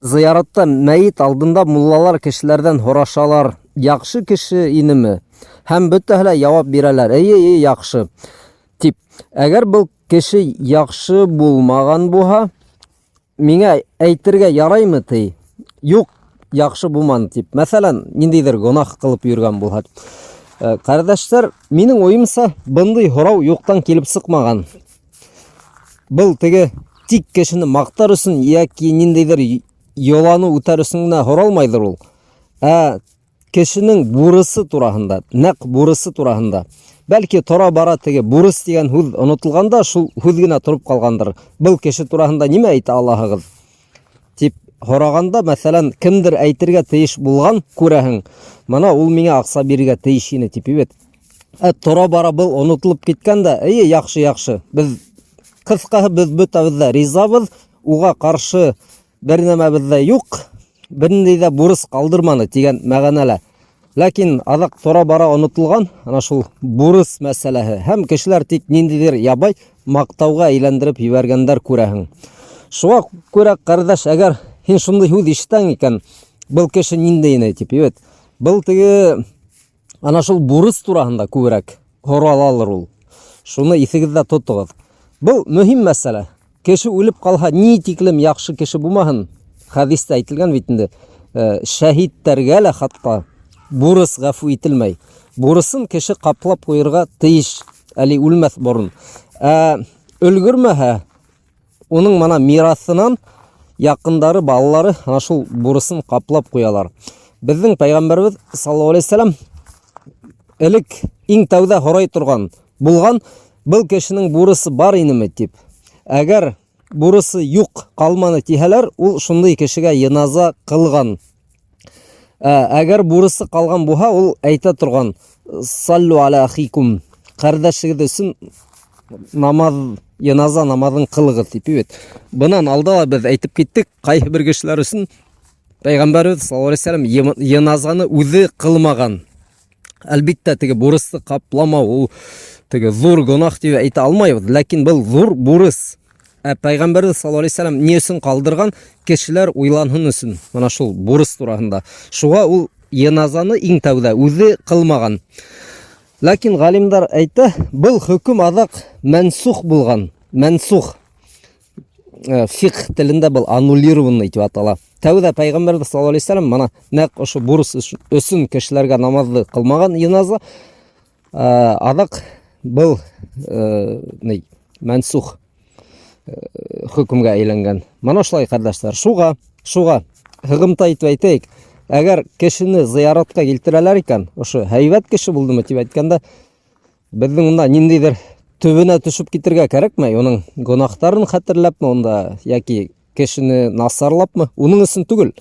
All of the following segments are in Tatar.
Зыяратта мәйит алдында муллалар кешеләрдән һорашалар, яхшы кеше инеме? Һәм бөтәһе җавап бирәләр, әйе, яхшы. Тип, әгәр был кеше яхшы булмаган булһа, миңа әйтергә яраймы ти? Юк, яхшы булман тип. Мәсәлән, ниндидер гөнаһ кылып йөргән булһа. Кардәшләр, минең уемса, бындай һорау юктан килеп сыкмаган. Был теге тик кешене мактар өчен яки ниндидер яланы үтәр өчен генә һоралмайдыр ул. Кешенең бурысы турасында, нәкъ бурысы турасында. Бәлки тора бара теге бурыс дигән һүз онытылганда, шул һүз генә торып калгандыр. Был кеше турасында нимә әйтә алаһыгыз? Тип һораганда, мәсәлән, кемдер әйтергә тиеш булган, күрәһең, мана ул миңа акча бирергә тиеш ине тип бит. Тора бара был онытылып киткәндә, әйе, яхшы. Без кыскаһы без бөтәбез дә ризабыз, уга каршы бер нәмәбез дә юк, бернинди дә бурыс калдырманы дигән мәгънәлә. Ләкин азак тора бара онытылган, ана шул бурыс мәсьәләһе. Һәм кешеләр тик ниндидер ябай мактауга әйләндереп җибәргәннәр күрәһең. Шуңа күрә, кардәш, әгәр һин шундый һүз ишетәң икән, был кеше нинди ине тип, бит. Был теге ана шул бурыс турасында күбрәк һоралалыр ул. Шуны исегездә тотыгыз. Бұл мөһим мәсьәлә. Кеше үлеп калһа, ни тиклем яхшы кеше булмаһын, хадистә әйтелгән бит инде. Шәһиттәргә лә хатта бурыс гафу ителмәй. Бурысын кеше каплап куярга тиеш, әле үлмәс борын. Өлгөрмәһә, уның мана мирасынан якындары, балалары ана шул бурысын каплап куялар. Безнең пайгамбарыбыз саллаллаху алейхи вассалам элек иң тәүдә һорай торган булган, был кешенең бурысы бар инеме тип. Әгәр бурысы юк калманы тиһәләр, ул шундый кешегә яназа кылган. Әгәр бурысы калган булһа, ул әйтә торган: "Саллу аля ахикум", кардәшегез өчен намаз, яназа намазын кылыгыз дип бит. Бунан алда без әйтеп киттек, кайсы бер кешеләр өчен Пайгамбарыбыз саллаллаху алейхи вассалам яназаны үзе кылмаган. Әлбиттә, теге бурысты капламау, ул теге зур гөнаһ дип әйтә алмайбыз, ләкин был зур бурыс. Пайгамбарыбыз саллаллаху алейхи вассалам ни өчен калдырган? Кешеләр уйланһын өчен, мана шул бурыс турасында. Шуга ул яназаны иң тәүдә үзе кылмаган. Ләкин галимдар әйтә, был хөкем азак мансух булган. Мансух. Фикх телендә был аннулированный дип атала. Тәүдә Пайгамбарыбыз саллаллаху алейхи вассалам мана нәкъ ошо бурыс өчен кешеләргә намазны кылмаган яназа, азак был мансух хөкемгә әйләнгән. Мана шулай, кардәшләр. Шуга хыгымта итеп әйтәйек, әгәр кешене зыяратка килтерәләр икән, ошо һәйбәт кеше булдымы дип әйткәндә, безнең монда ниндидер төбенә төшеп китергә кирәкме? Уның гөнаһтарын хәтерләпме онда, яки кешене насарлапмы? Уның өчен түгел,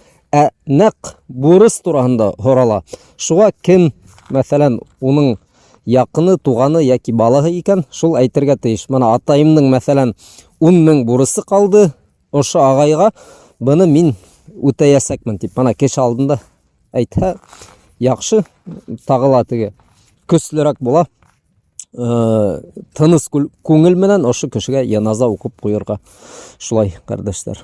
нәкъ бурыс турасында һорала. Шуга кем, мәсәлән, уның якыны, туганы яки балаһы икән, шул әйтергә тиеш. Мана атайымның, мәсәлән, 10 мең бурысы калды, ошо агайга буны мин үтәясәкмен дип. Мана кеше алдында әйтһә, яхшы, тагыла теге көслерәк була. Тыныс күңел менән ошо кешегә яназа укып куярга. Шулай, кардәшләр.